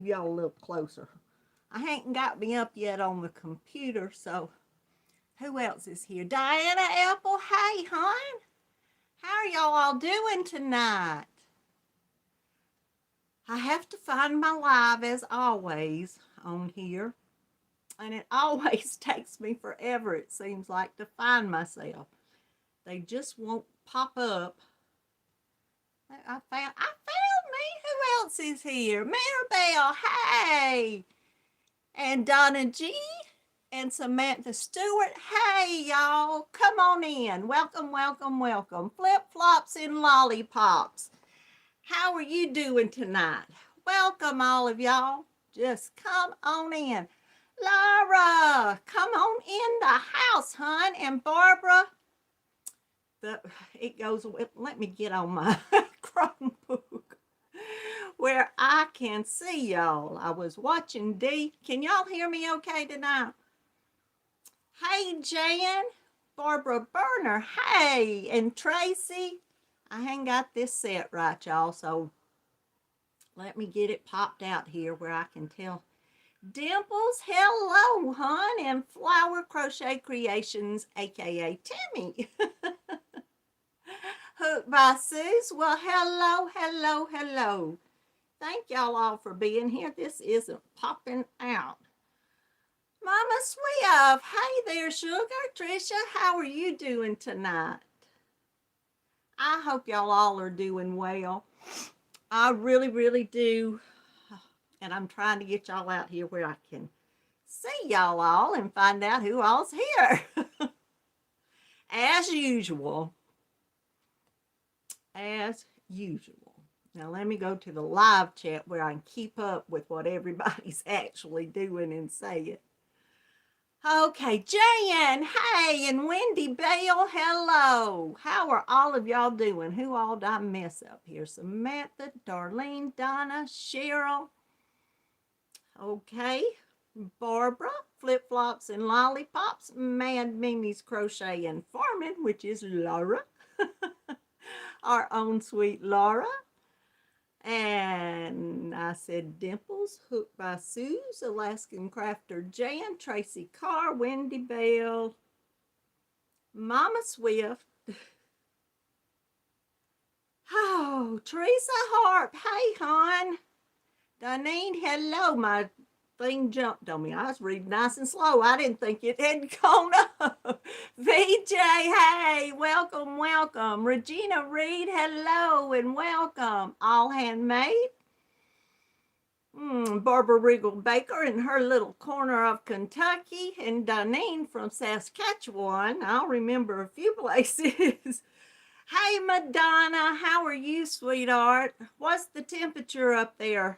y'all a little closer. I ain't got me up yet on the computer, so who else is here? Diana Apple, hey, hon. How are y'all all doing tonight? I have to find my live as always on here, and it always takes me forever, it seems like, to find myself. They just won't pop up. I found me. Who else is here? Maribel, hey! And Donna G and Samantha Stewart. Hey, y'all. Come on in. Welcome, welcome, welcome. Flip-flops and lollipops. How are you doing tonight? Welcome, all of y'all. Just come on in. Laura, come on in the house, hon. And Barbara, it goes, let me get on my Chromebook where I can see y'all. I was watching D. Can y'all hear me okay tonight? Hey, Jan, Barbara Burner, hey, and Tracy. I ain't got this set right, y'all, so let me get it popped out here where I can tell. Dimples, hello, hon, and Flower Crochet Creations, aka Tammy. Hook by Suze, well, hello, hello, hello. Thank y'all all for being here. This isn't popping out. Mama Swift, hey there, Sugar. Tricia, how are you doing tonight? I hope y'all all are doing well. I really, really do. And I'm trying to get y'all out here where I can see y'all all and find out who all's here. As usual. As usual. Now let me go to the live chat where I can keep up with what everybody's actually doing and saying. Okay, Jan, hey, and Wendy Bell, hello. How are all of y'all doing? Who all did I miss up here? Samantha, Darlene, Donna, Cheryl. Okay, Barbara, Flip Flops and Lollipops, Mad Mimi's Crochet and Farming, which is Laura, our own sweet Laura. And I said Dimples, Hooked by Suze, Alaskan Crafter Jan, Tracy Carr, Wendy Bell, Mama Swift. Oh, Teresa Harp, hey, hon. Donine, hello. My thing jumped on me. I was reading nice and slow. I didn't think it had gone up. VJ, hey, welcome, welcome. Regina Reed, hello and welcome. All handmade. Barbara Regal Baker in her little corner of Kentucky, and Donine from Saskatchewan. I'll remember a few places. Hey, Madonna, how are you, sweetheart? What's the temperature up there,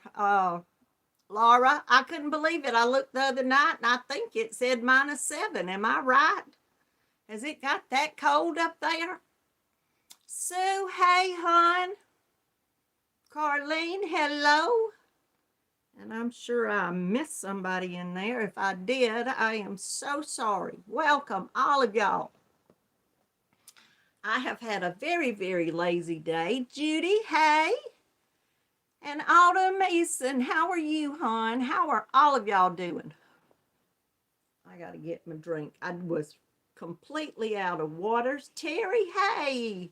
Laura? I couldn't believe it. I looked the other night, and I think it said -7. Am I right? Has it got that cold up there? Sue, hey, hon. Carlene, hello. And I'm sure I missed somebody in there. If I did, I am so sorry. Welcome, all of y'all. I have had a very, very lazy day. Judy, hey. And Autumn Mason, how are you, hon? How are all of y'all doing? I got to get my drink. I was completely out of waters. Terry, hey.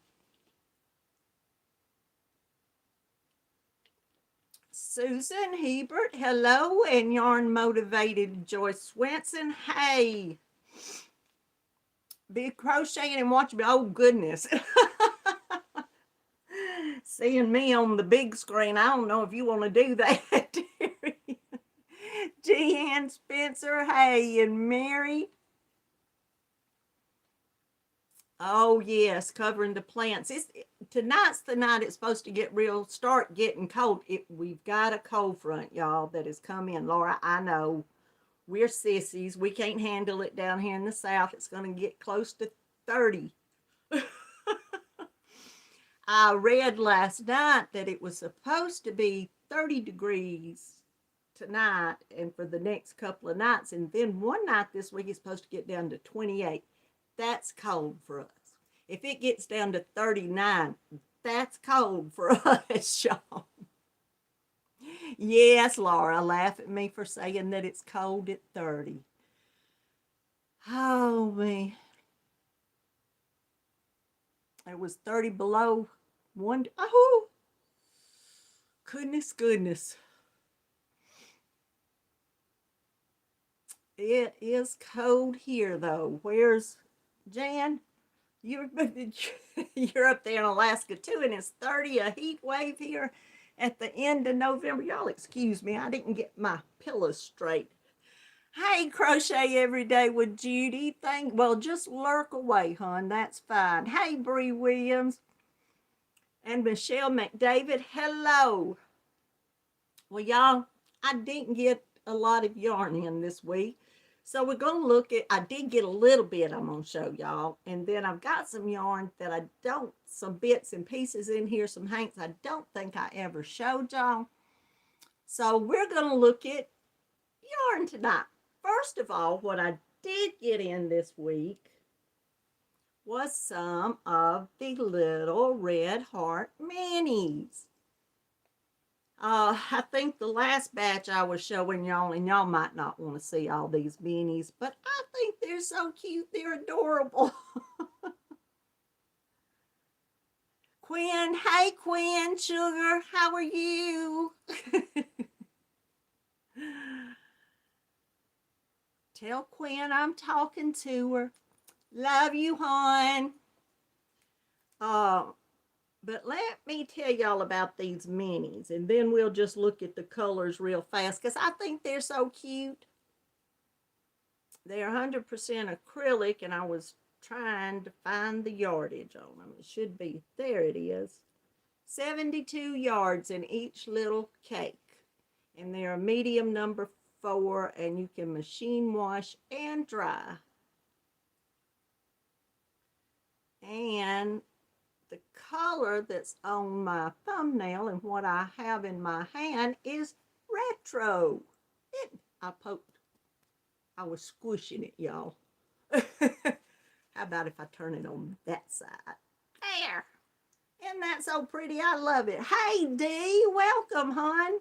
Susan Hebert, hello. And Yarn Motivated Joyce Swenson, hey. Be crocheting and watching me. Oh, goodness. Seeing me on the big screen, I don't know if you want to do that, Terry. Jean Spencer, hey, and Mary. Oh, yes, covering the plants. Tonight's the night it's supposed to start getting cold. We've got a cold front, y'all, that has come in. Laura, I know. We're sissies. We can't handle it down here in the South. It's going to get close to 30. I read last night that it was supposed to be 30 degrees tonight and for the next couple of nights. And then one night this week is supposed to get down to 28. That's cold for us. If it gets down to 39, that's cold for us, y'all. Yes, Laura, laugh at me for saying that it's cold at 30. Oh, man. It was 30 below one. Oh, goodness, goodness. It is cold here, though. Where's Jan? You're, you're up there in Alaska, too, and it's 30, a heat wave here at the end of November. Y'all excuse me, I didn't get my pillows straight. Hey, Crochet Every Day with Judy. Well, just lurk away, hon. That's fine. Hey, Bree Williams and Michelle McDavid. Hello. Well, y'all, I didn't get a lot of yarn in this week. So we're going to look at, I did get a little bit I'm going to show y'all. And then I've got some yarn that I don't, some bits and pieces in here, some hanks I don't think I ever showed y'all. So we're going to look at yarn tonight. First of all, what I did get in this week was some of the little red heart minis. I think the last batch I was showing y'all, and y'all might not want to see all these minis, but I think they're so cute. They're adorable. Quinn, hey Quinn, sugar, how are you? Tell Quinn I'm talking to her. Love you, hon. But let me tell y'all about these minis, and then we'll just look at the colors real fast, because I think they're so cute. They're 100% acrylic, and I was trying to find the yardage on them. It should be, there it is. 72 yards in each little cake. And they're a medium number 4, and you can machine wash and dry. And the color that's on my thumbnail and what I have in my hand is retro. I was squishing it, y'all. How about if I turn it on that side? There. Isn't that so pretty? I love it. Hey, Dee, welcome, hon.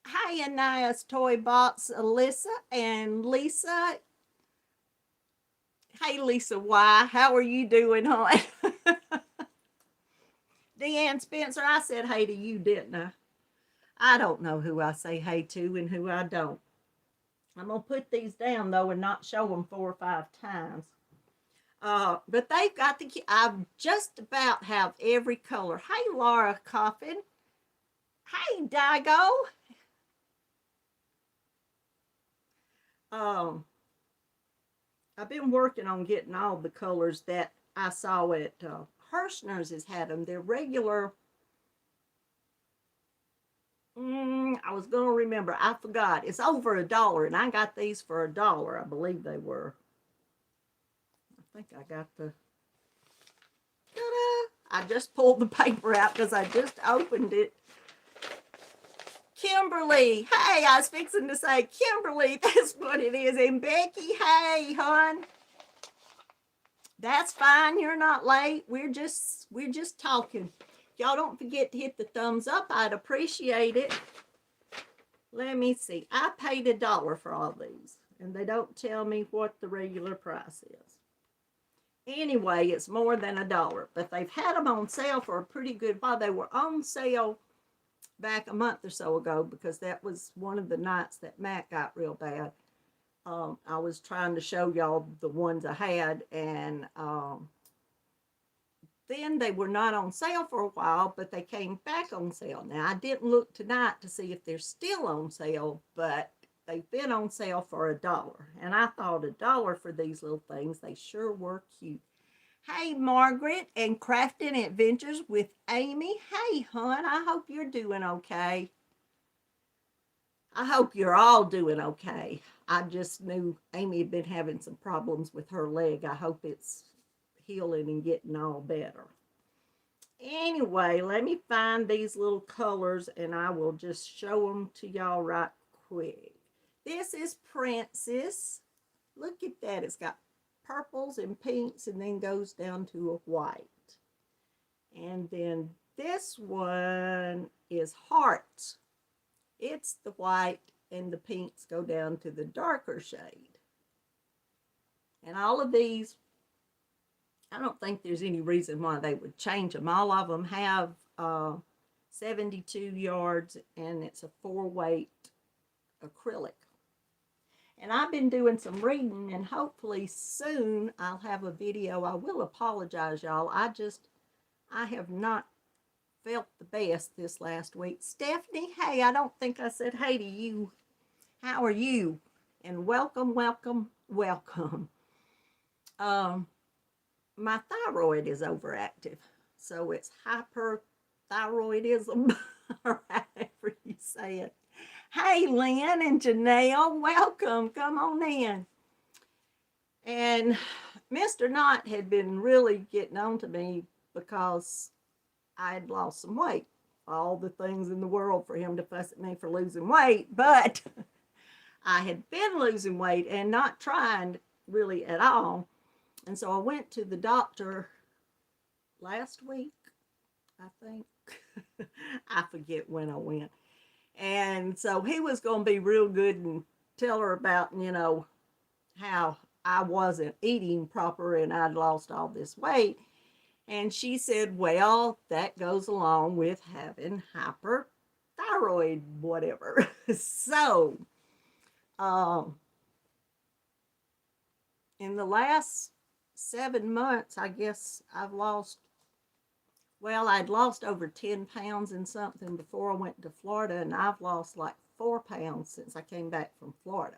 Hey, Ania's Toy Box, Alyssa and Lisa. Hey, Lisa Y, how are you doing, hon? Deanne Spencer, I said hey to you, didn't I? I don't know who I say hey to and who I don't. I'm going to put these down, though, and not show them 4 or 5 times. But they've got I just about have every color. Hey, Laura Coffin. Hey, Dago. I've been working on getting all the colors that I saw at Hirschner's has had them. They're regular. I was going to remember. I forgot. It's over $1, and I got these for $1. I believe they were. I think I got the. Ta-da! I just pulled the paper out because I just opened it. Kimberly, hey, I was fixing to say Kimberly, that's what it is. And Becky, hey, hon. That's fine, you're not late. We're just talking. Y'all don't forget to hit the thumbs up. I'd appreciate it. Let me see. I paid $1 for all these, and they don't tell me what the regular price is. Anyway, it's more than $1, but they've had them on sale for a pretty good while. They were on sale back a month or so ago because that was one of the nights that Matt got real bad. I was trying to show y'all the ones I had, and then they were not on sale for a while, but they came back on sale. Now, I didn't look tonight to see if they're still on sale, but they've been on sale for $1. And I thought $1 for these little things. They sure were cute. Hey, Margaret and Crafting Adventures with Amy. Hey, hon, I hope you're doing okay. I hope you're all doing okay. I just knew Amy had been having some problems with her leg. I hope it's healing and getting all better. Anyway, let me find these little colors and I will just show them to y'all right quick. This is Princess. Look at that. It's got purples and pinks and then goes down to a white. And then This one is Hearts. It's the white and the pinks go down to the darker shade. And all of these, I don't think there's any reason why they would change them. All of them have 72 yards, and it's a 4-weight acrylic. And I've been doing some reading, and hopefully soon I'll have a video. I will apologize, y'all. I have not felt the best this last week. Stephanie, hey, I don't think I said hey to you. How are you? And welcome, welcome, welcome. My thyroid is overactive, so it's hyperthyroidism, or however you say it. Hey, Lynn and Janelle, welcome. Come on in. And Mr. Knott had been really getting on to me because I had lost some weight. All the things in the world for him to fuss at me for losing weight, but I had been losing weight and not trying really at all. And so I went to the doctor last week, I think. I forget when I went. And so he was going to be real good and tell her about, you know, how I wasn't eating proper and I'd lost all this weight. And she said, well, that goes along with having hyperthyroid, whatever. So, in the last 7 months, I guess I'd lost over 10 pounds and something before I went to Florida, and I've lost like 4 pounds since I came back from Florida.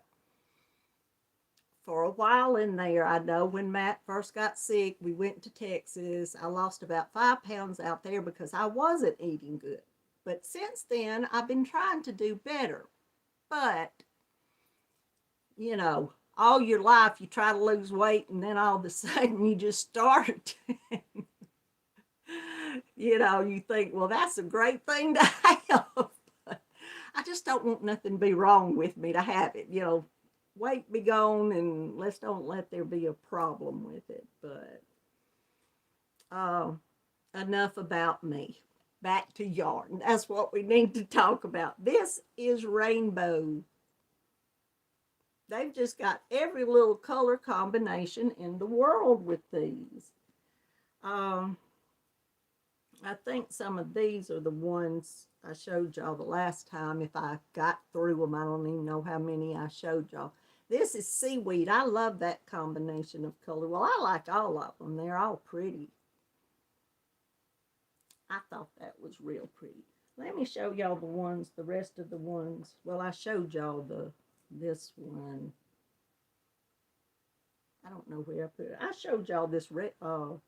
For a while in there, I know when Matt first got sick, we went to Texas. I lost about 5 pounds out there because I wasn't eating good. But since then, I've been trying to do better. But, you know, all your life you try to lose weight and then all of a sudden you just start. You know, you think, well, that's a great thing to have. But I just don't want nothing to be wrong with me to have it, you know. Weight be gone, and don't let there be a problem with it. But enough about me. Back to yarn. That's what we need to talk about. This is Rainbow. They've just got every little color combination in the world with these. I think some of these are the ones I showed y'all the last time. If I got through them, I don't even know how many I showed y'all. This is Seaweed. I love that combination of color. Well, I like all of them. They're all pretty. I thought that was real pretty. Let me show y'all the rest of the ones. Well, I showed y'all this one. I don't know where I put it. I showed y'all this retro.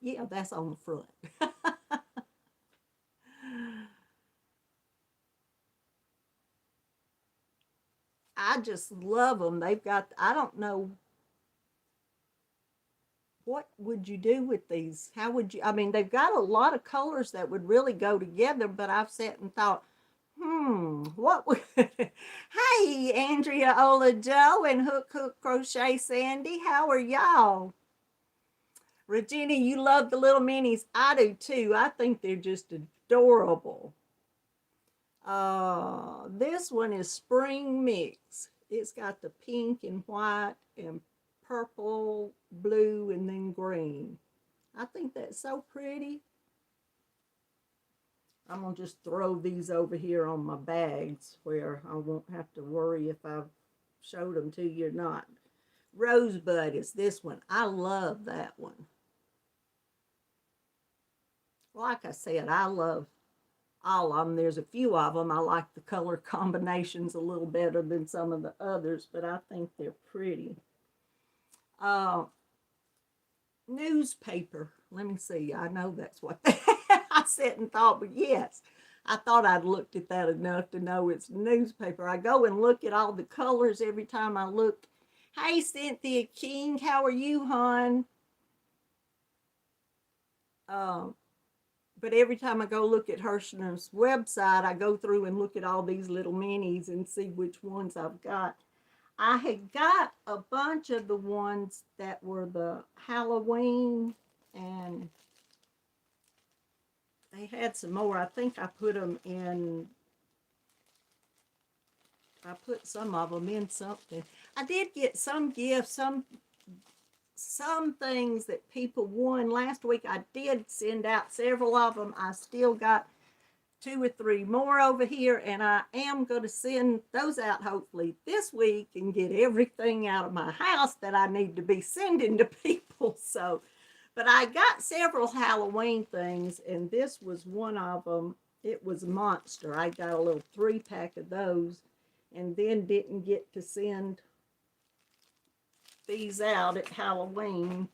Yeah, that's on the front. I just love them. They've got, I don't know, what would you do with these? How would you, I mean, they've got a lot of colors that would really go together, but I've sat and thought, what would, hey, Andrea Ola Joe and Hook Crochet Sandy, how are y'all? Regina, you love the little minis. I do too. I think they're just adorable. This one is Spring Mix. It's got the pink and white and purple, blue, and then green. I think that's so pretty. I'm going to just throw these over here on my bags where I won't have to worry if I've showed them to you or not. Rosebud is this one. I love that one. Like I said, I love all of them. There's a few of them. I like the color combinations a little better than some of the others, but I think they're pretty. Newspaper. Let me see. I know that's what I said and thought, but yes, I thought I'd looked at that enough to know it's newspaper. I go and look at all the colors every time I look. Hey, Cynthia King, how are you, hon? But every time I go look at Hirschner's website, I go through and look at all these little minis and see which ones I've got. I had got a bunch of the ones that were the Halloween And they had some more. I think I put them in, I put some of them in something. I did get some gifts, some things that people won last week. I did send out several of them. I still got 2 or 3 more over here, and I am going to send those out hopefully this week and get everything out of my house that I need to be sending to people. So, but I got several Halloween things, and this was one of them. It was Monster. I got a little 3-pack of those, and then didn't get to send these out at Halloween.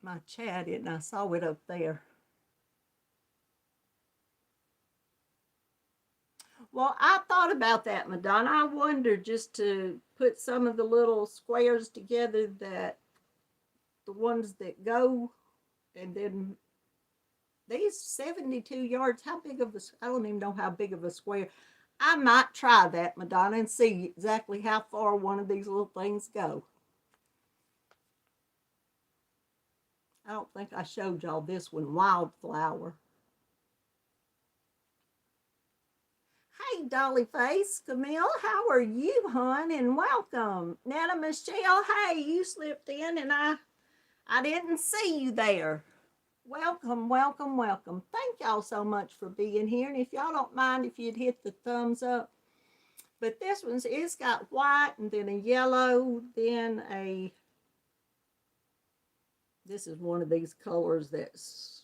My chat, and I saw it up there. Well, I thought about that, Madonna. I wondered just to put some of the little squares together, that the ones that go, and then these 72 yards, how big of a, I don't even know how big of a square. I might try that, Madonna, and see exactly how far one of these little things go. I don't think I showed y'all this one, Wildflower. Hey, Dolly Face, Camille, how are you, hon? And welcome. Nana Michelle, hey, you slipped in and I didn't see you there. Welcome, welcome, welcome. Thank y'all so much for being here. And if y'all don't mind if you'd hit the thumbs up. But this one's, it's got white and then a yellow, then a, this is one of these colors that's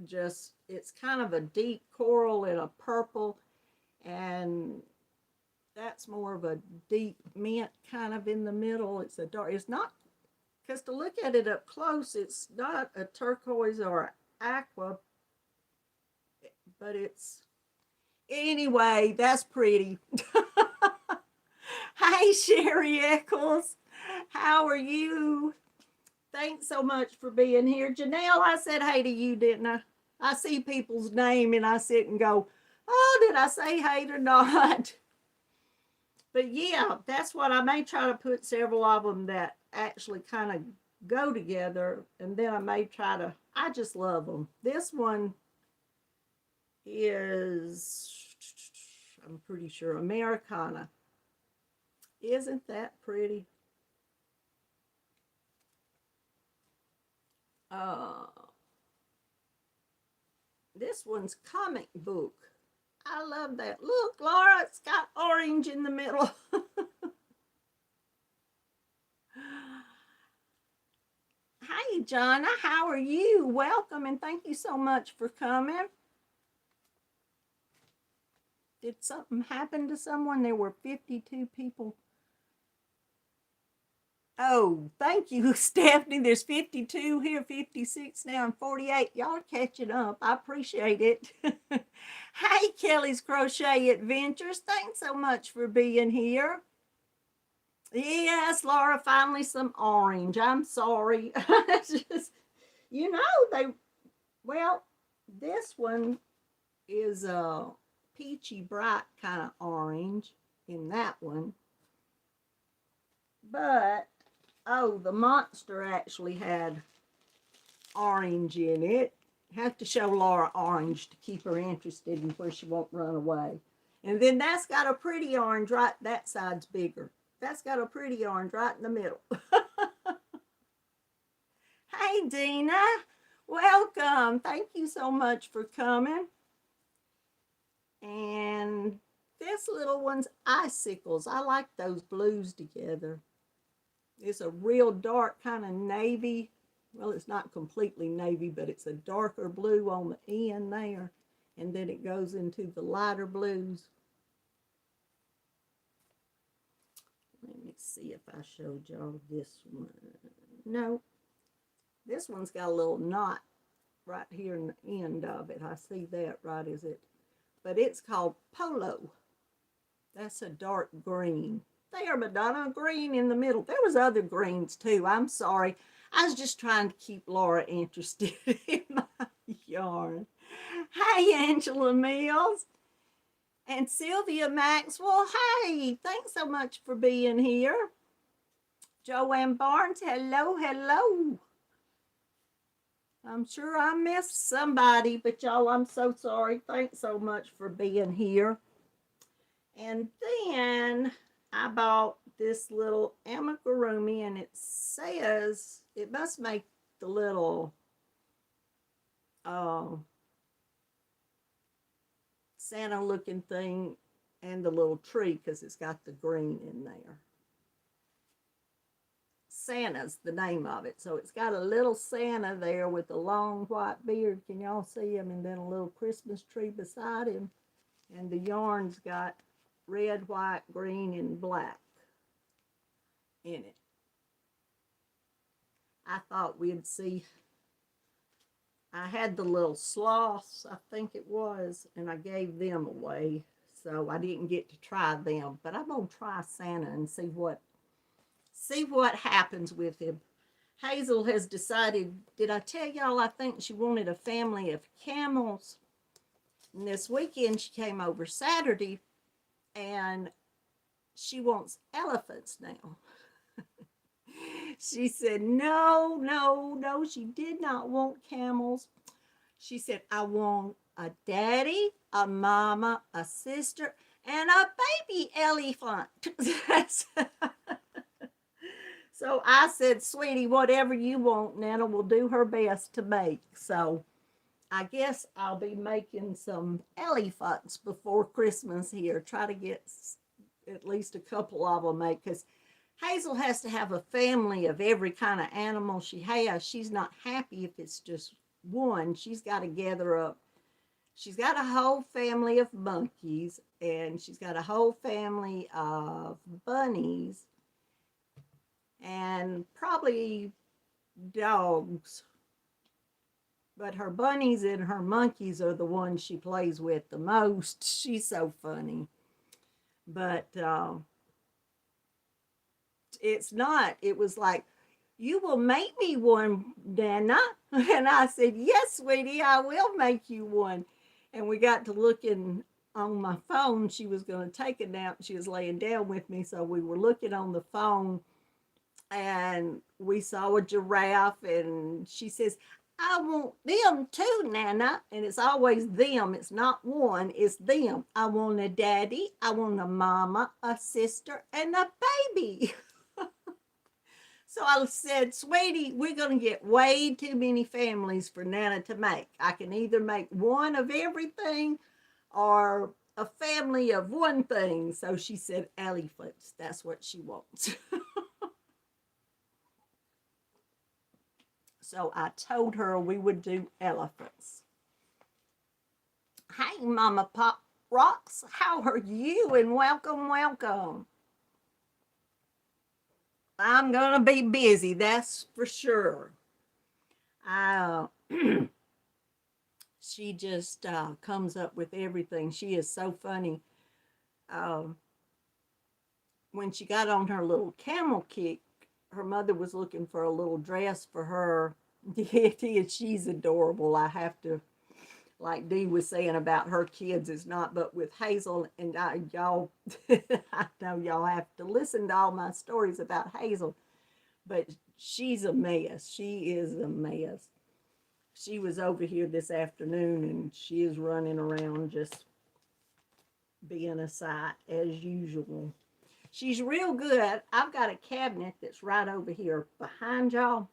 just, it's kind of a deep coral and a purple, and that's more of a deep mint kind of in the middle. It's a dark, it's not, because to look at it up close, it's not a turquoise or aqua, but it's, anyway, that's pretty. Hi, Sherry Eccles. How are you? Thanks so much for being here. Janelle, I said hey to you, didn't I? I see people's name and I sit and go, oh, did I say hey or not? But yeah, that's what I may try to put several of them that actually kind of go together. And then I may try to, I just love them. This one is, I'm pretty sure, Americana. Isn't that pretty? This one's comic book. I love that. Look, Laura, it's got orange in the middle. Hi, Jonna. How are you? Welcome, and thank you so much for coming. Did something happen to someone? There were 52 people. Oh, thank you, Stephanie. There's 52 here, 56 now, and 48. Y'all are catching up. I appreciate it. Hey, Kelly's Crochet Adventures. Thanks so much for being here. Yes, Laura, finally some orange. I'm sorry. Just, you know, well, this one is a peachy bright kind of orange in that one. But oh, the Monster actually had orange in it. Have to show Laura orange to keep her interested and where she won't run away. And then that's got a pretty orange right, that side's bigger. That's got a pretty orange right in the middle. Hey, Dina. Welcome. Thank you so much for coming. And this little one's Icicles. I like those blues together. It's a real dark kind of navy. Well, it's not completely navy, but it's a darker blue on the end there. And then it goes into the lighter blues. Let me see if I showed y'all this one. No. This one's got a little knot right here in the end of it. I see that right as it. But it's called Polo. That's a dark green. There, Madonna, green in the middle. There was other greens too. I'm sorry. I was just trying to keep Laura interested in my yarn. Hey, Angela Mills. And Sylvia Maxwell. Hey, thanks so much for being here. Joanne Barnes, hello, hello. I'm sure I missed somebody, but y'all, I'm so sorry. Thanks so much for being here. And then I bought this little amigurumi, and it says it must make the little Santa looking thing and the little tree, because it's got the green in there. Santa's the name of it. So it's got a little Santa there with a long white beard. Can y'all see him? And then a little Christmas tree beside him. And the yarn's got red, white, green, and black in it. I thought we'd see. I had the little sloths, I think it was, and I gave them away. So I didn't get to try them. But I'm going to try Santa and see what happens with him. Hazel has decided, did I tell y'all I think she wanted a family of camels? And this weekend she came over Saturday and she wants elephants now. She said, no, she did not want camels. She said, I want a daddy, a mama, a sister, and a baby elephant. So I said, sweetie, whatever you want, Nana will do her best to make. So I guess I'll be making some elephants before Christmas here. Try to get at least a couple of them made, because Hazel has to have a family of every kind of animal she has. She's not happy if it's just one. She's got to gather up. She's got a whole family of monkeys, and she's got a whole family of bunnies, and probably dogs. But her bunnies and her monkeys are the ones she plays with the most. She's so funny. But it's not. It was like, you will make me one, Nana. And I said, yes, sweetie, I will make you one. And we got to looking on my phone. She was going to take a nap. She was laying down with me. So we were looking on the phone, and we saw a giraffe, and she says, I want them too, Nana. And it's always them. It's not one. It's them. I want a daddy. I want a mama, a sister, and a baby. So I said, sweetie, we're going to get way too many families for Nana to make. I can either make one of everything or a family of one thing. So she said elephants. That's what she wants. So I told her we would do elephants. Hey, Mama Pop Rocks, how are you? And welcome, welcome. I'm going to be busy, that's for sure. She just comes up with everything. She is so funny. When she got on her little camel kick, her mother was looking for a little dress for her. She's adorable. I have to, like Dee was saying about her kids, it's not, but with Hazel and y'all, I know y'all have to listen to all my stories about Hazel, but she's a mess. She is a mess. She was over here this afternoon, and she is running around just being a sight as usual. She's real good. I've got a cabinet that's right over here behind y'all.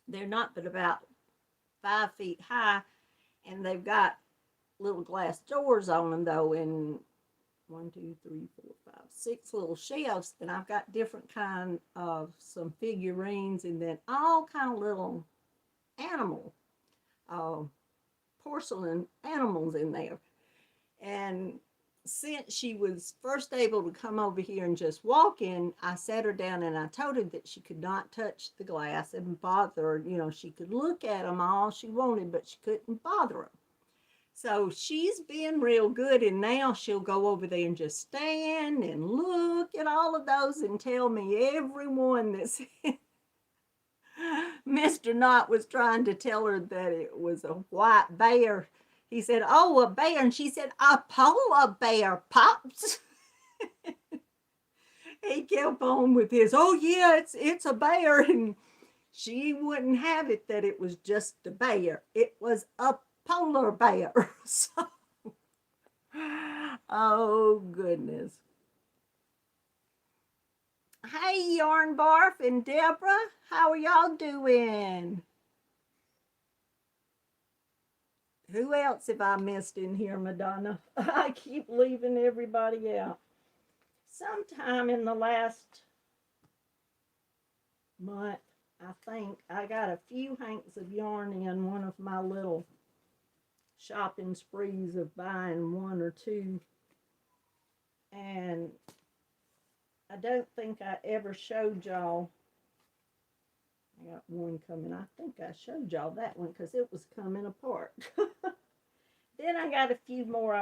They're not but about 5 feet high, and they've got little glass doors on them, though, and 1, 2, 3, 4, 5, 6 little shelves, and I've got different kind of some figurines, and then all kind of little animal, porcelain animals in there. And since she was first able to come over here and just walk in, I sat her down and I told her that she could not touch the glass and bother her. You know, she could look at them all she wanted, but she couldn't bother them. So she's been real good, and now she'll go over there and just stand and look at all of those and tell me every one that's Mr. Knott was trying to tell her that it was a white bear. He said, oh, a bear. And she said, a polar bear, Pops. He kept on with his, oh yeah, it's a bear, and she wouldn't have it that it was just a bear. It was a polar bear. So, oh goodness. Hey, Yarn Barf and Deborah, how are y'all doing? Who else have I missed in here, Madonna? I keep leaving everybody out. Sometime in the last month, I think, I got a few hanks of yarn in one of my little shopping sprees of buying one or two. And I don't think I ever showed y'all. I got one coming. I think I showed y'all that one because it was coming apart. Then I got a few more.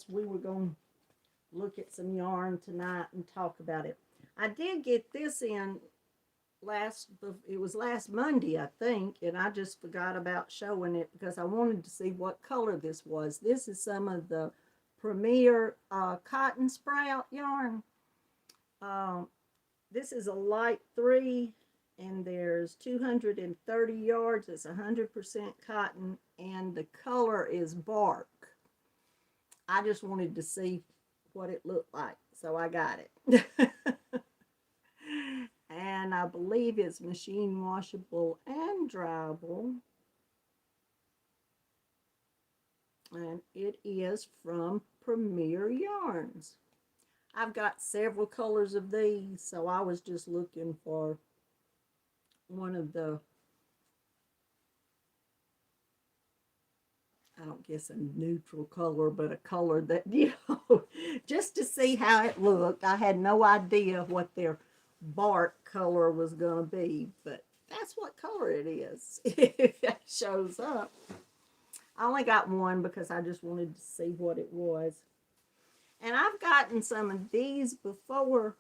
We were going to look at some yarn tonight and talk about it. I did get this in it was last Monday, I think, and I just forgot about showing it because I wanted to see what color this was. This is some of the Premier cotton sprout yarn. This is a light 3, and there's 230 yards. It's 100% cotton, and the color is bark. I just wanted to see what it looked like, so I got it. And I believe it's machine washable and dryable. And it is from Premier Yarns. I've got several colors of these, so I was just looking for one of the, I don't guess a neutral color, but a color that, just to see how it looked. I had no idea what their bark color was going to be, but that's what color it is if that shows up. I only got one because I just wanted to see what it was. And I've gotten some of these before,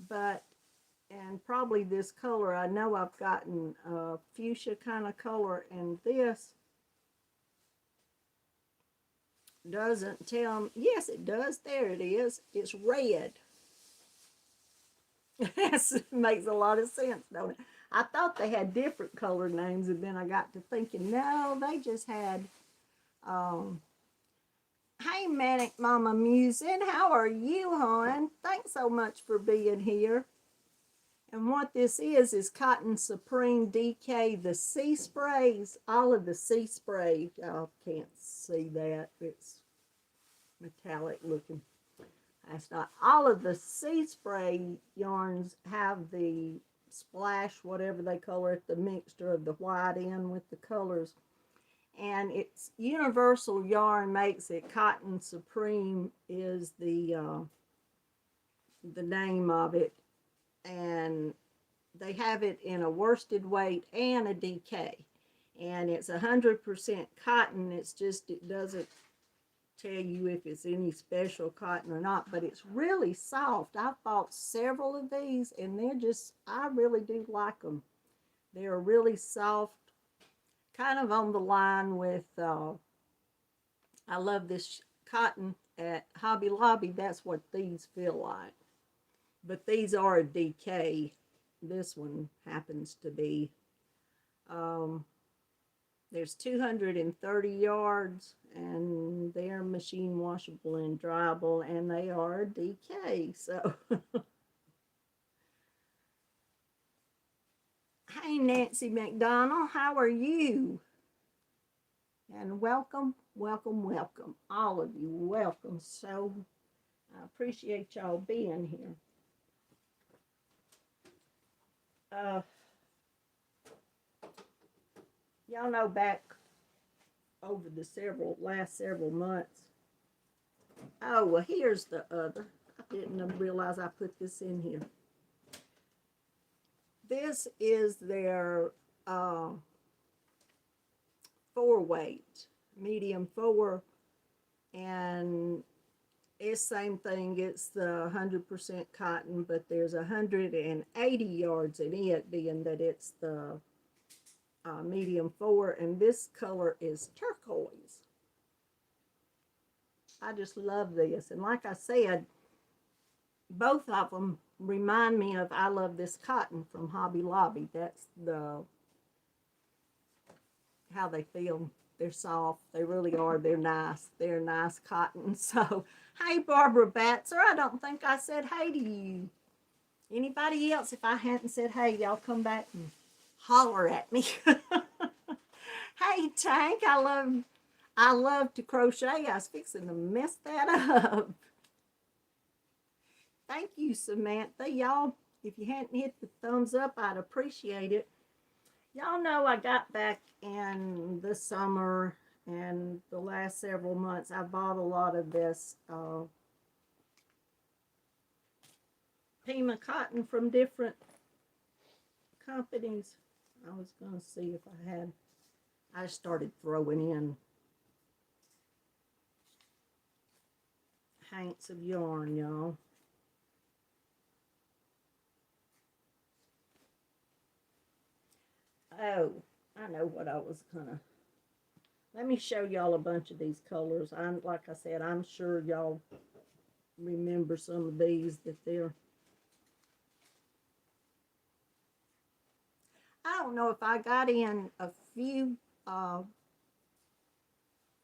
and probably this color, I know I've gotten a fuchsia kind of color, and this doesn't tell me. Yes, it does. There it is. It's red. That makes a lot of sense, don't it? I thought they had different color names, and then I got to thinking, no, they just had, hey, Manic Mama Musin, how are you, hon? Thanks so much for being here. And what this is Cotton Supreme DK, the sea sprays, all of the sea spray. Y'all can't see that. It's metallic looking. That's not. All of the sea spray yarns have the splash, whatever they color it, the mixture of the white in with the colors. And it's Universal Yarn makes it. Cotton Supreme is the name of it. And they have it in a worsted weight and a DK. And it's 100% cotton. It's just, it doesn't tell you if it's any special cotton or not, but it's really soft. I've bought several of these, and they're just, I really do like them. They're really soft, kind of on the line with, I love this cotton at Hobby Lobby. That's what these feel like. But these are a DK. This one happens to be. There's 230 yards, and they're machine washable and dryable, and they are a DK. So, hey, Nancy McDonald, how are you? And welcome, welcome, welcome. All of you, welcome. So, I appreciate y'all being here. Y'all know back over the last several months. Oh, well, here's the other. I didn't realize I put this in here. This is their 4-weight, medium 4, and it's same thing. It's the 100% cotton, but there's 180 yards in it, being that it's the medium 4, and this color is turquoise. I just love this, and like I said, both of them remind me of I Love This Cotton from Hobby Lobby. That's how they feel. They're soft. They really are. They're nice. They're nice cotton. So, hey, Barbara Batzer, I don't think I said hey to you. Anybody else, if I hadn't said hey, y'all come back and holler at me. Hey, Tank, I love to crochet. I was fixing to mess that up. Thank you, Samantha. Y'all, if you hadn't hit the thumbs up, I'd appreciate it. Y'all know I got back in the summer and the last several months. I bought a lot of this Piman cotton from different companies. I was going to see if I started throwing in hanks of yarn, y'all. Oh, I know what I was gonna. Let me show y'all a bunch of these colors. Like I said, I'm sure y'all remember some of these that they're. I don't know if I got in a few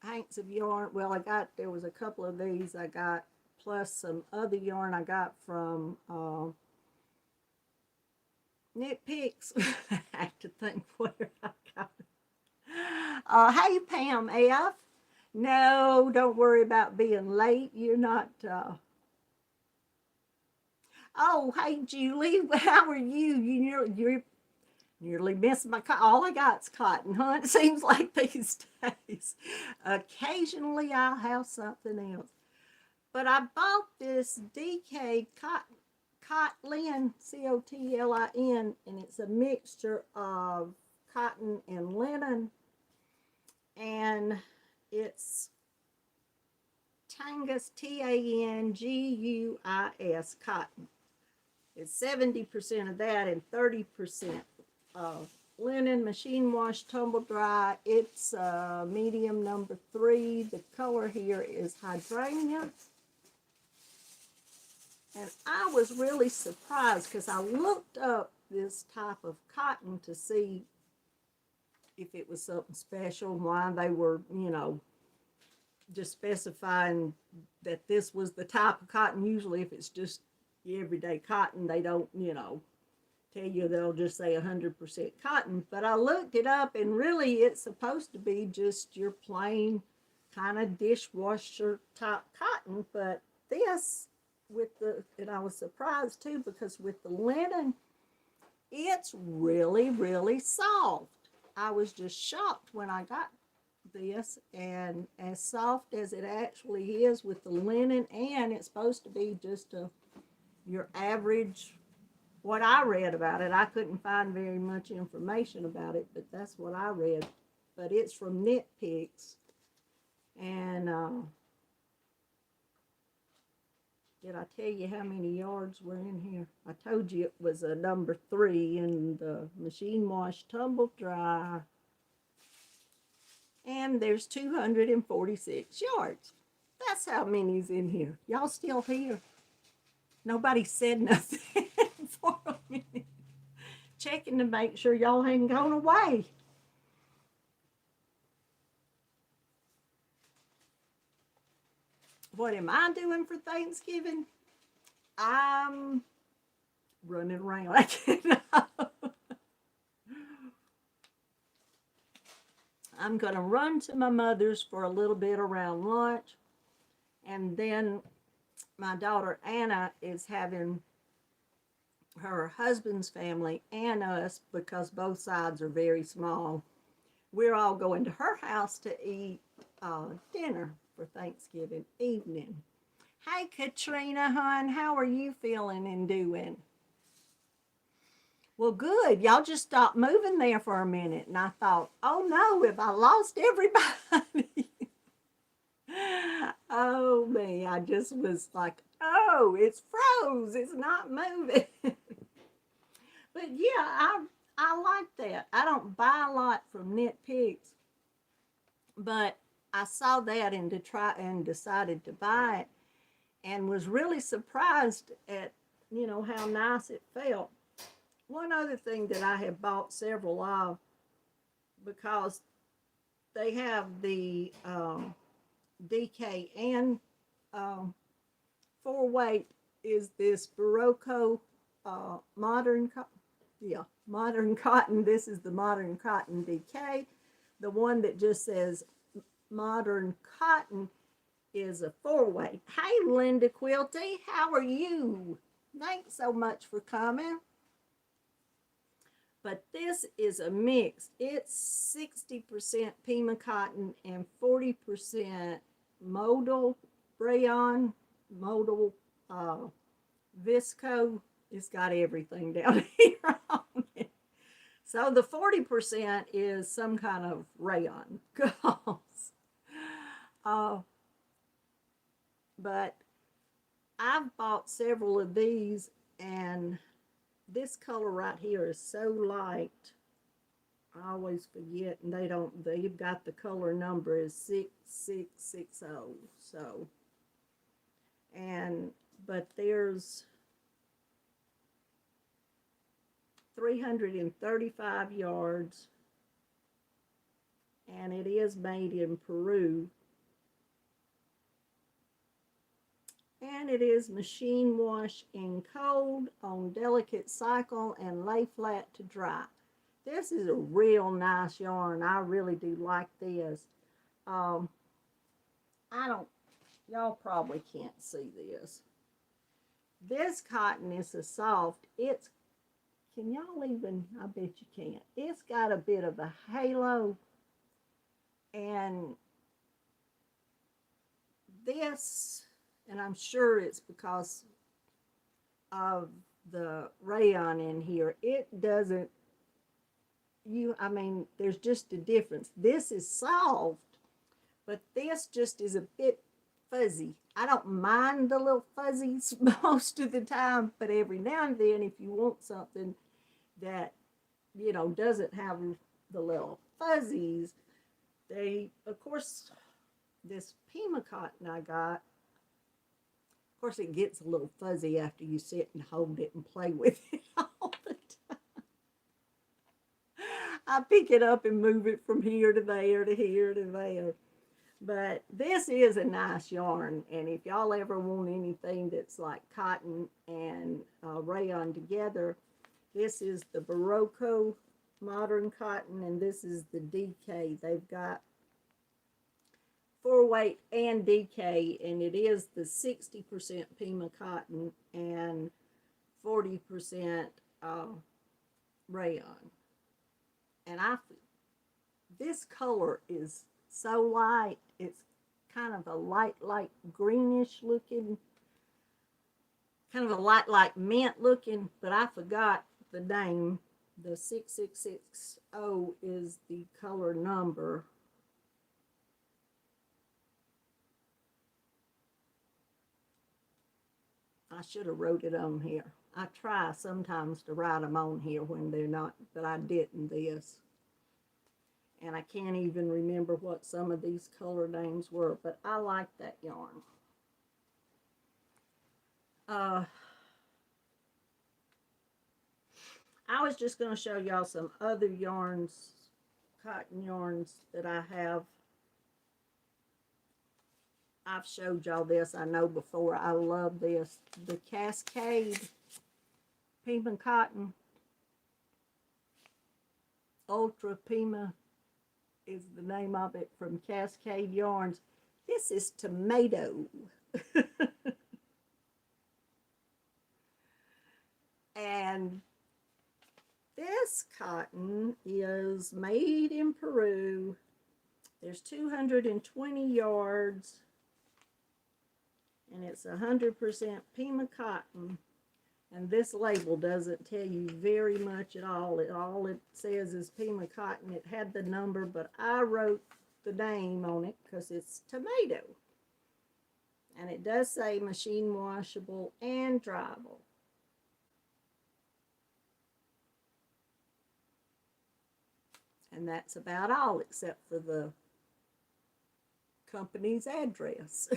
hanks of yarn. Well, there was a couple of these I got, plus some other yarn I got from Knit Picks. I have to think where I got it. Hey, Pam F. No, don't worry about being late. You're not. Oh, hey, Julie. How are you? You're nearly missed my cotton. All I got's cotton, huh? It seems like these days. Occasionally I'll have something else. But I bought this DK Cotlin, Cotlin, and it's a mixture of cotton and linen. And it's Tangus, Tanguis cotton. It's 70% of that and 30% linen, machine wash, tumble dry. It's medium number 3. The color here is hydrangea. And I was really surprised because I looked up this type of cotton to see if it was something special, why they were, just specifying that this was the type of cotton. Usually if it's just everyday cotton, they don't, tell you, they'll just say 100% cotton. But I looked it up, and really it's supposed to be just your plain kind of dishwasher type cotton. But this, and I was surprised too, because with the linen, it's really, really soft. I was just shocked when I got this, and as soft as it actually is with the linen, and it's supposed to be just your average. What I read about it, I couldn't find very much information about it, but that's what I read. But it's from Knit Picks, and did I tell you how many yards were in here? I told you it was a number 3 in the machine wash tumble dry. And there's 246 yards. That's how many's in here. Y'all still here? Nobody said nothing for a minute. Checking to make sure y'all hadn't gone away. What am I doing for Thanksgiving? I'm running around. I cannot. I'm going to run to my mother's for a little bit around lunch. And then my daughter Anna is having her husband's family and us, because both sides are very small. We're all going to her house to eat dinner for Thanksgiving evening. Hey, Katrina, hon, how are you feeling and doing? Well, good. Y'all just stopped moving there for a minute, and I thought, oh no, have I lost everybody? Oh me, I just was like, oh, it's froze. It's not moving. But yeah, I like that. I don't buy a lot from Knit Picks, but I saw that and decided to buy it, and was really surprised at you know, how nice it felt. One other thing that I have bought several of, because they have the DK and 4-weight, is this Berroco modern cotton. This is the modern cotton DK. The one that just says modern cotton is a 4-weight. Hey, Linda Quilty, how are you? Thanks so much for coming. But this is a mix. It's 60% Piman cotton and 40% modal rayon, modal visco. It's got everything down here on it. So the 40% is some kind of rayon gauze. But I've bought several of these, and this color right here is so light. I always forget, and they've got the color number is 6660. So, but there's 335 yards, and it is made in Peru. And it is machine wash in cold on delicate cycle and lay flat to dry. This is a real nice yarn. I really do like this. Y'all probably can't see this. This cotton is so soft. Can y'all even, I bet you can't. It's got a bit of a halo. And this, and I'm sure it's because of the rayon in here, it doesn't, there's just a difference. This is soft, but this just is a bit fuzzy. I don't mind the little fuzzies most of the time, but every now and then, if you want something that, you know, doesn't have the little fuzzies, of course, this Piman cotton I got, of course, it gets a little fuzzy after you sit and hold it and play with it all the time. I pick it up and move it from here to there to here to there. But this is a nice yarn, and if y'all ever want anything that's like cotton and rayon together, this is the Berroco modern cotton, and this is the DK. They've got 4-weight and DK, and it is the 60% Piman cotton and 40% rayon. And this color is so light. It's kind of a light greenish looking, kind of a light mint looking, but I forgot the name. The 6660 is the color number. I should have wrote it on here. I try sometimes to write them on here when they're not, but I didn't this. And I can't even remember what some of these color names were, but I like that yarn. I was just going to show y'all some other yarns, cotton yarns that I have. I've showed y'all this, I know, before. I love this. The Cascade Piman cotton. Ultra Piman is the name of it, from Cascade Yarns. This is tomato. And this cotton is made in Peru. There's 220 yards, and it's 100% Piman cotton. And this label doesn't tell you very much at all. All it says is Piman cotton. It had the number, but I wrote the name on it because it's tomato. And it does say machine washable and dryable. And that's about all, except for the company's address.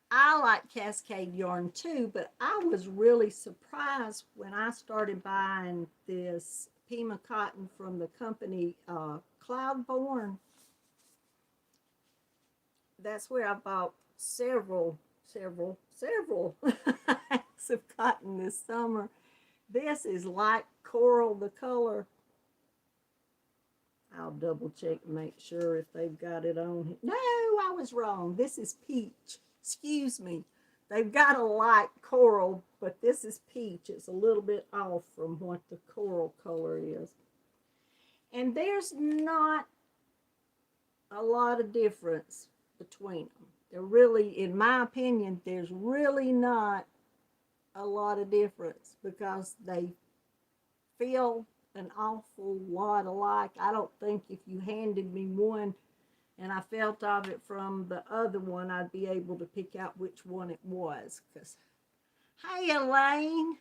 I like like Cascade yarn too, but I was really surprised when I started buying this Piman cotton from the company Lovvorn. That's where I bought several packs of cotton this summer. This is light coral, the color. I'll double check and make sure if they've got it on. No, I was wrong. This is peach. Excuse me. They've got a light coral, but this is peach. It's a little bit off from what the coral color is. And there's not a lot of difference between them. They're really, in my opinion, there's really not a lot of difference because they feel an awful lot alike. I don't think if you handed me one and I felt of it from the other one, I'd be able to pick out which one it was. Cause, hey, Elaine.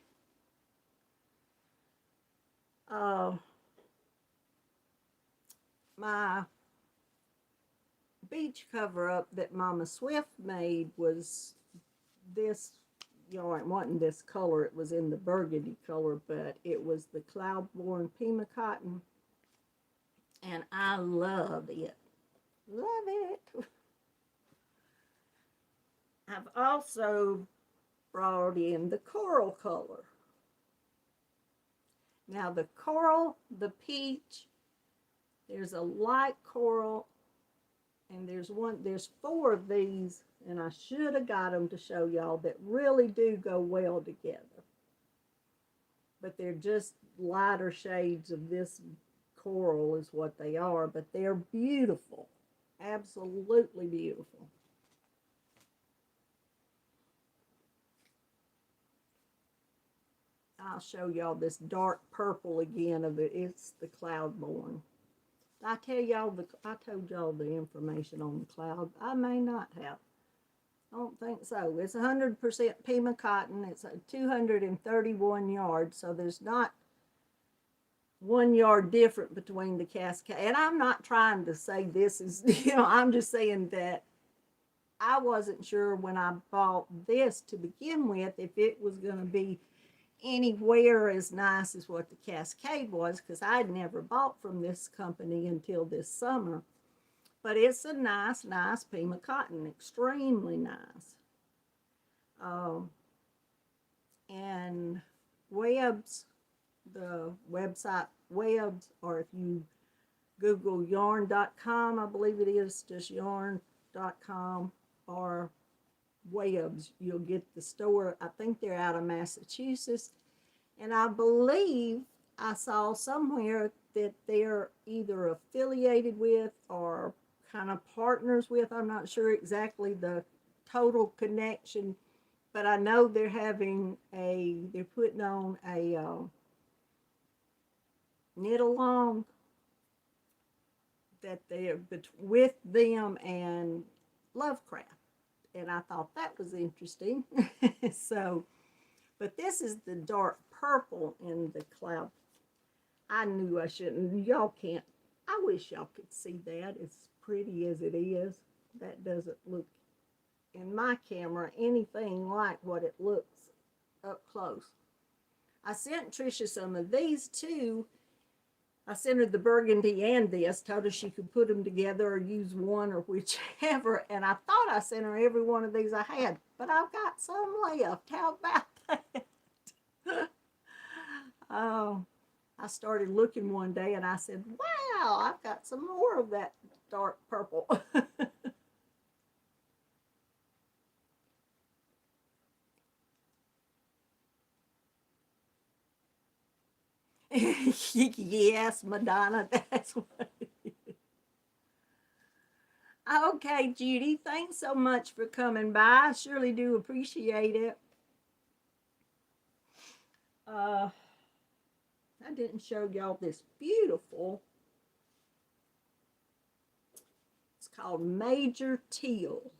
My beach cover-up that Mama Swift made was this yarn. It wasn't this color, it was in the burgundy color, but it was the Lovvorn Piman cotton, and I love it. Love it. I've also brought in the coral color. Now the coral, the peach, there's a light coral, and there's 4 of these, and I should have got them to show y'all, that really do go well together. But they're just lighter shades of this coral is what they are, but they're beautiful. Absolutely beautiful. I'll show y'all this dark purple again of it. It's the Lovvorn. I told y'all the information on the cloud. I may not have. I don't think so. It's 100% Piman cotton. It's 231 yards, so there's not 1 yard different between the Cascade. And I'm not trying to say this is, I'm just saying that I wasn't sure when I bought this to begin with if it was going to be anywhere as nice as what the Cascade was, because I'd never bought from this company until this summer. But it's a nice Piman cotton, extremely nice. And Webs, the website Webs, or if you Google yarn.com, I believe it is just yarn.com, or Webs, you'll get the store. I think they're out of Massachusetts, and I believe I saw somewhere that they're either affiliated with or kind of partners with. I'm not sure exactly the total connection, but I know they're putting on a knit along that they're with them and Lovecraft. And I thought that was interesting. So, but this is the dark purple in the cloud. I knew I shouldn't. Y'all can't. I wish y'all could see that. As pretty as it is, that doesn't look in my camera anything like what it looks up close. I sent Trisha some of these too. I sent her the burgundy and this, told her she could put them together or use one or whichever. And I thought I sent her every one of these I had, but I've got some left. How about that? Oh, I started looking one day and I said, wow, I've got some more of that dark purple. Yes, Madonna, that's what it is. Okay, Judy, thanks so much for coming by. I surely do appreciate it. I didn't show y'all this beautiful. It's called Major Teal.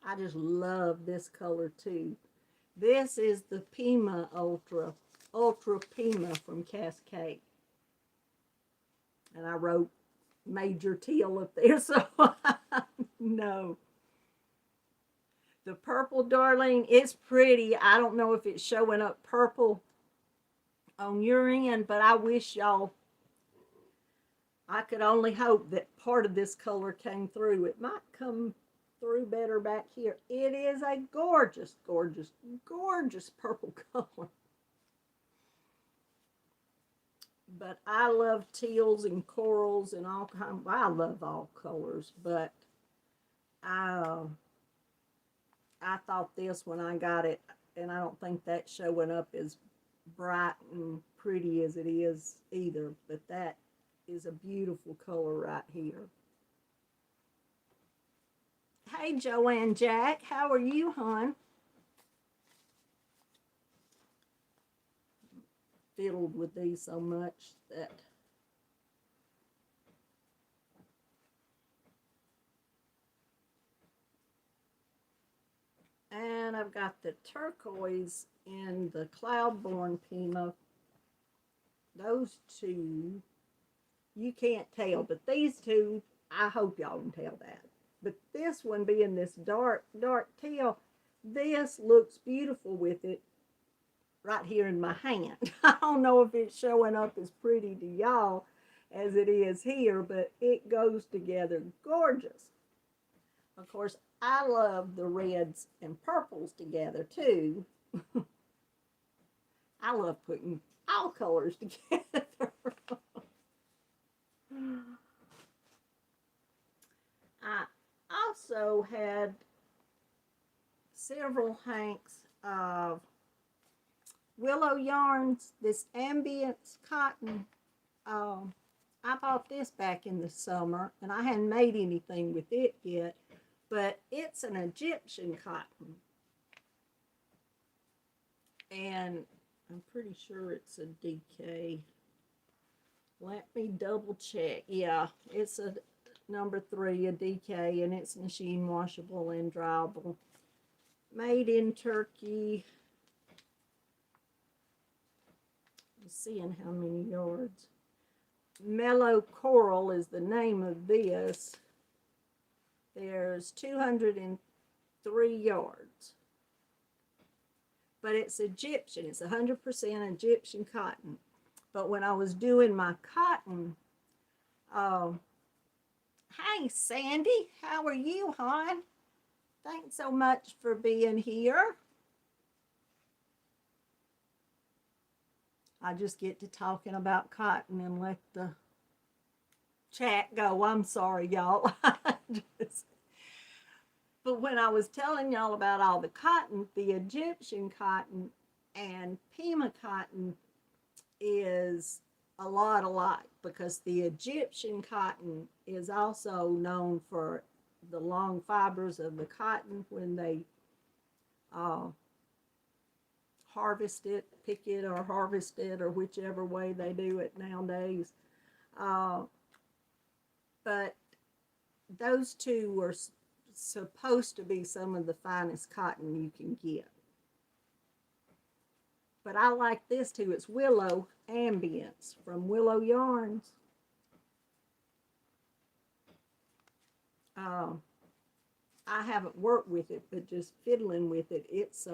I just love this color too. This is the Piman Ultra Piman from Cascade. And I wrote Major Teal up there, so I know. The purple darling is pretty. I don't know if it's showing up purple on your end, but I wish y'all, I could only hope that part of this color came through. It might come through better back here. It is a gorgeous, gorgeous, gorgeous purple color. But I love teals and corals and all kinds. Well, I love all colors, but I thought this when I got it, and I don't think that's showing up as bright and pretty as it is either, but that is a beautiful color right here. Hey, Joanne Jack, how are you, hon? Fiddled with these so much that and I've got the turquoise and the Cloudborn Pima. Those two, you can't tell, but these two, I hope y'all can tell that. But this one being this dark, dark teal, this looks beautiful with it right here in my hand. I don't know if it's showing up as pretty to y'all as it is here, but it goes together gorgeous. Of course, I love the reds and purples together too. I love putting all colors together. I also had several hanks of Willow Yarns, this Ambience cotton. I bought this back in the summer, and I hadn't made anything with it yet, but it's an Egyptian cotton. And I'm pretty sure it's a DK. Let me double check. Yeah, it's a number 3, a DK, and it's machine washable and dryable. Made in Turkey. I'm seeing how many yards. Mellow Coral is the name of this. There's 203 yards. But it's Egyptian. It's 100% Egyptian cotton. But when I was doing my cotton, hey Sandy, how are you, hon? Thanks so much for being here. I just get to talking about cotton and let the chat go. I'm sorry, y'all. But when I was telling y'all about all the cotton, the Egyptian cotton and Pima cotton is a lot alike, because the Egyptian cotton is also known for the long fibers of the cotton when they harvest it, pick it or harvest it, or whichever way they do it nowadays. But those two are supposed to be some of the finest cotton you can get. But I like this too. It's Willow Ambience from Willow Yarns. I haven't worked with it, but just fiddling with it, it's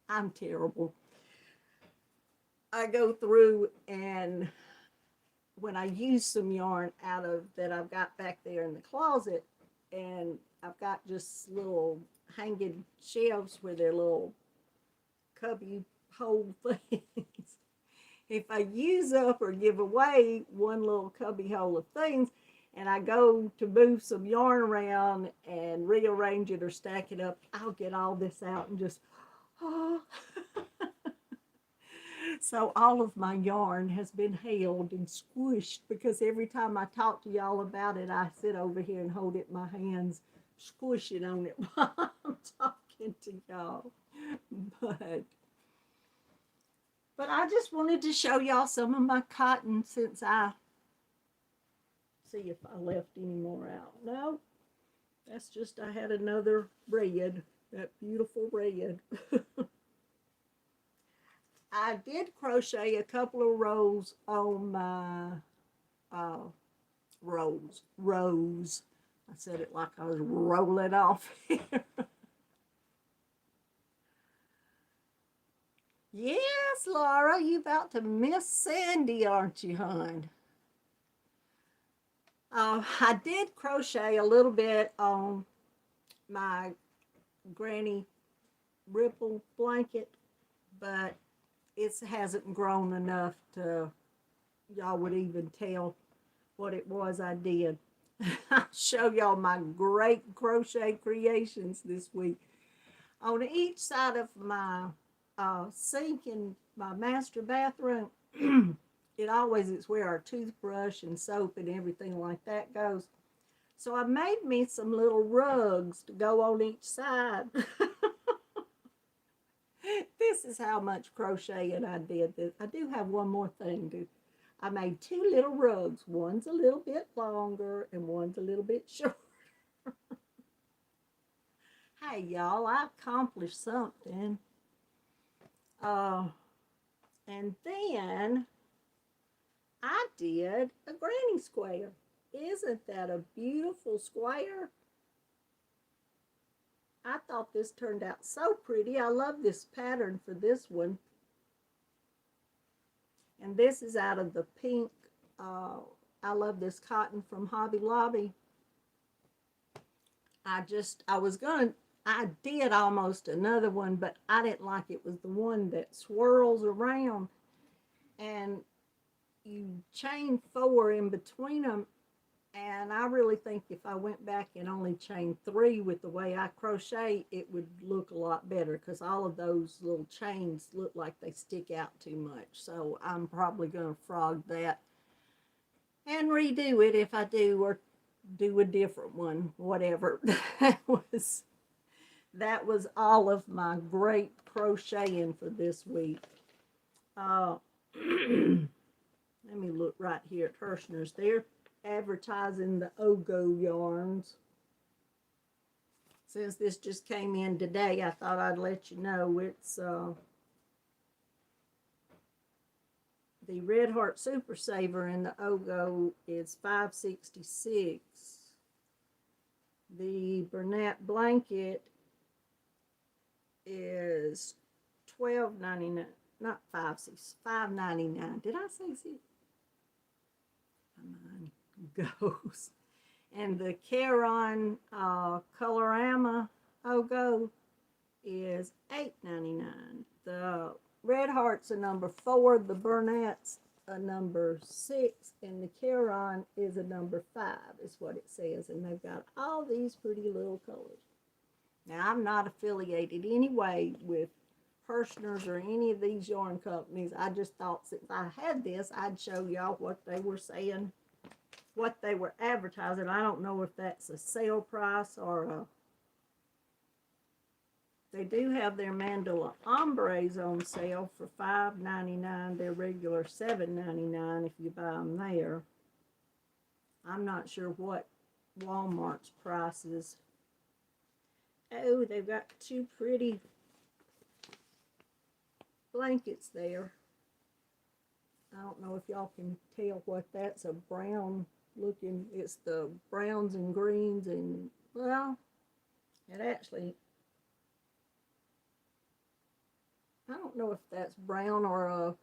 I'm terrible. I go through, and when I use some yarn out of that I've got back there in the closet, and I've got just little hanging shelves where they're little cubby hole things. If I use up or give away one little cubby hole of things, and I go to move some yarn around and rearrange it or stack it up, I'll get all this out and just, oh. So all of my yarn has been held and squished, because every time I talk to y'all about it, I sit over here and hold it in my hands, squishing on it while I'm talking to y'all. But I just wanted to show y'all some of my cotton, since I see if I left any more out. No, that's just, I had another red, that beautiful red. I did crochet a couple of rows on my rose I said it like I was rolling off here. Yes, Laura, you about to miss Sandy, aren't you, hon? I did crochet a little bit on my granny ripple blanket, but it hasn't grown enough to y'all would even tell what it was I did. I'll show y'all my great crochet creations this week. On each side of my sink in my master bathroom, it always is where our toothbrush and soap and everything like that goes. So I made me some little rugs to go on each side. This is how much crocheting I did. I do have one more thing to. I made 2 little rugs. One's a little bit longer and one's a little bit shorter. Hey, y'all, I accomplished something. And then I did a granny square. Isn't that a beautiful square? I thought this turned out so pretty. I love this pattern for this one. And this is out of the pink. I love this cotton from Hobby Lobby. I did almost another one, but I didn't like it was the one that swirls around. And you chain 4 in between them. And I really think if I went back and only chained 3 with the way I crochet, it would look a lot better because all of those little chains look like they stick out too much. So I'm probably going to frog that and redo it if I do, or do a different one, whatever. That was all of my great crocheting for this week. Let me look right here at Hirschner's. They're advertising the Willow Yarns. Since this just came in today, I thought I'd let you know it's the Red Heart Super Saver in the Willow is $5.66. The Bernat blanket is $12.99. Not $5.99. Did I say $6? My mind goes. And the Karenjmccaghren Colorama Ogo is $8.99. The Red Heart's a number 4, the Bernat's a number 6, and the Karenjmccaghren is a number 5, is what it says. And they've got all these pretty little colors. Now, I'm not affiliated anyway with Hirschner's or any of these yarn companies. I just thought since I had this, I'd show y'all what they were saying, what they were advertising. I don't know if that's a sale price or a... They do have their mandala ombres on sale for $5.99. They're regular $7.99 if you buy them there. I'm not sure what Walmart's price is. Oh, they've got 2 pretty blankets there. I don't know if y'all can tell what that's a brown looking. It's the browns and greens, and well, it actually, I don't know if that's brown or a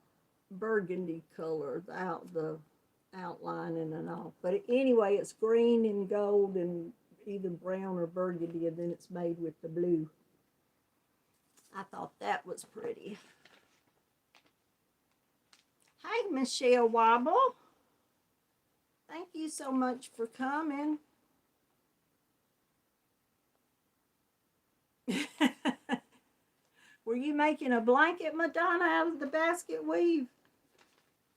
burgundy color, the outlining and all. But anyway, it's green and gold and either brown or burgundy, and then it's made with the blue. I thought that was pretty. Hey, Michelle Wobble. Thank you so much for coming. Were you making a blanket, Madonna, out of the basket weave?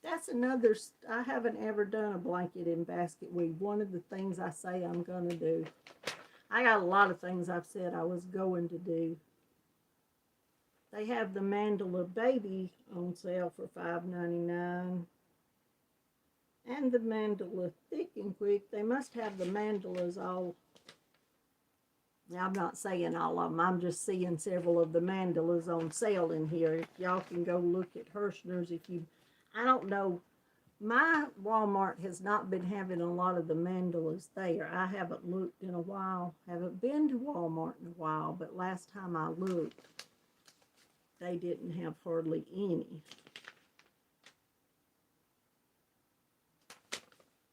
That's another, I haven't ever done a blanket in basket weave. One of the things I say I'm going to do. I got a lot of things I've said I was going to do. They have the mandala baby on sale for $5.99. And the mandala thick and quick. They must have the mandalas all. Now, I'm not saying all of them. I'm just seeing several of the mandalas on sale in here. If y'all can go look at Hirschner's if you... I don't know My Walmart has not been having a lot of the mandalas there. I haven't looked in a while. Haven't been to Walmart in a while, but last time I looked, they didn't have hardly any.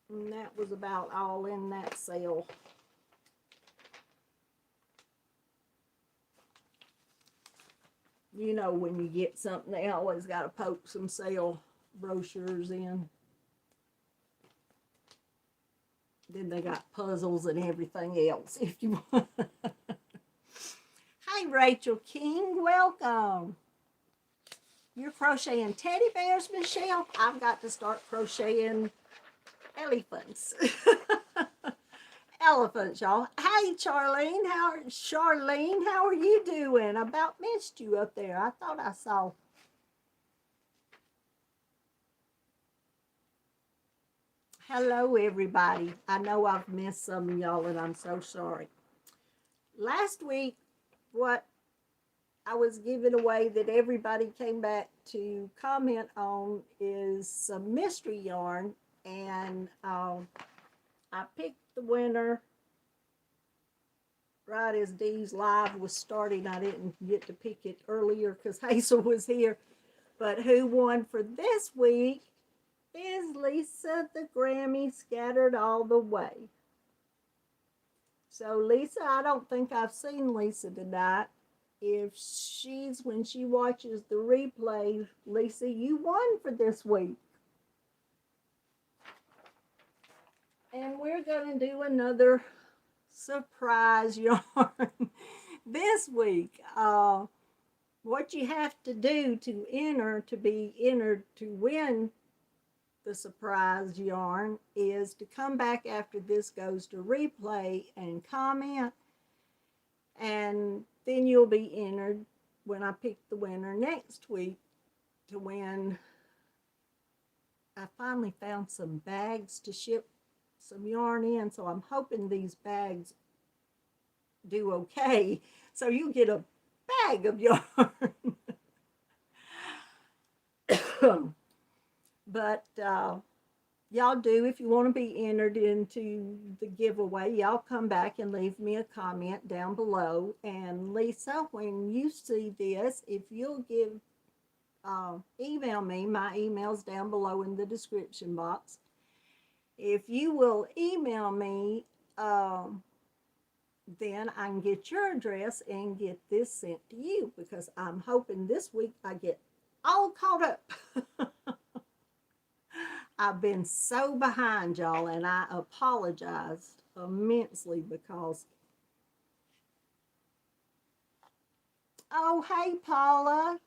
And that was about all in that sale. You know, when you get something, they always got to poke some sale brochures in. Then they got puzzles and everything else if you want. Hi, Rachel King. Welcome. You're crocheting teddy bears, Michelle? I've got to start crocheting elephants. Elephants, y'all. Hey, Charlene. How are you doing? I about missed you up there. I thought I saw. Hello, everybody. I know I've missed some of y'all, and I'm so sorry. Last week, what I was giving away that everybody came back to comment on is some mystery yarn, and I picked the winner right as Dee's live was starting. I didn't get to pick it earlier because Hazel was here, but who won for this week is Lisa the Grammy Scattered All the Way. So Lisa, I don't think I've seen Lisa tonight. If when she watches the replay, Lisa, you won for this week. And we're going to do another surprise yarn this week. What you have to do to be entered to win the surprise yarn is to come back after this goes to replay and comment, and then you'll be entered when I pick the winner next week to win. I finally found some bags to ship some yarn in, so I'm hoping these bags do okay, so you get a bag of yarn. But y'all do, if you want to be entered into the giveaway, y'all come back and leave me a comment down below. And Lisa, when you see this, if you'll email me, my email's down below in the description box. If you will email me, then I can get your address and get this sent to you, because I'm hoping this week I get all caught up. I've been so behind, y'all, and I apologize immensely because... Oh, hey, Paula.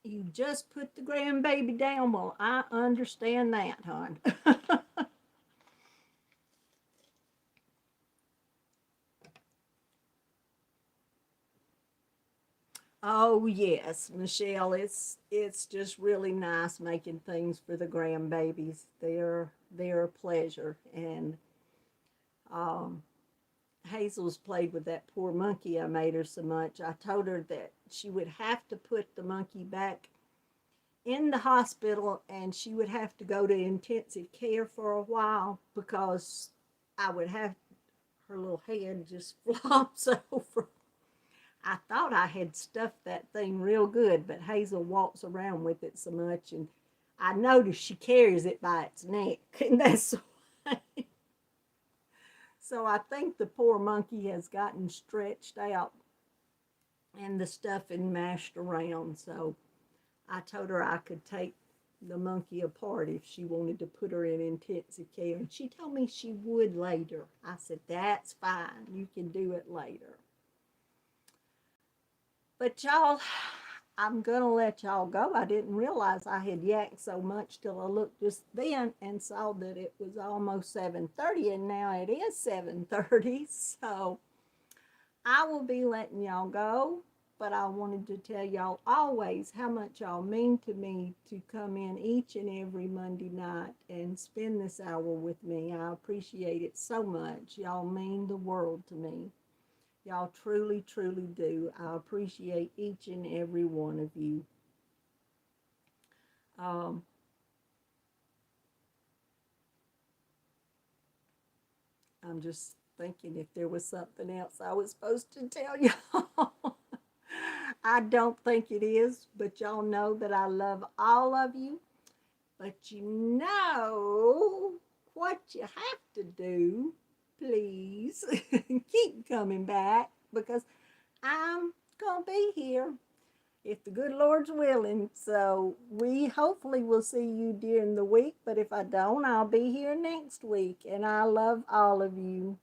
You just put the grandbaby down. Well, I understand that, hon. Oh, yes, Michelle, it's just really nice making things for the grandbabies. They're a pleasure. And Hazel's played with that poor monkey I made her so much. I told her that she would have to put the monkey back in the hospital, and she would have to go to intensive care for a while, because I would have her little head just flops over. I thought I had stuffed that thing real good, but Hazel walks around with it so much, and I noticed she carries it by its neck, and that's why. So I think the poor monkey has gotten stretched out and the stuffing mashed around. So I told her I could take the monkey apart if she wanted to put her in intensive care, and she told me she would later. I said, that's fine, you can do it later. But y'all, I'm going to let y'all go. I didn't realize I had yacked so much till I looked just then and saw that it was almost 7:30, and now it is 7:30. So I will be letting y'all go, but I wanted to tell y'all always how much y'all mean to me to come in each and every Monday night and spend this hour with me. I appreciate it so much. Y'all mean the world to me. Y'all truly, truly do. I appreciate each and every one of you. Um, I'm just thinking if there was something else I was supposed to tell y'all. I don't think it is, but y'all know that I love all of you. But you know what you have to do, please. Keep coming back because I'm going to be here if the good Lord's willing. So we hopefully will see you during the week, but if I don't, I'll be here next week. And I love all of you.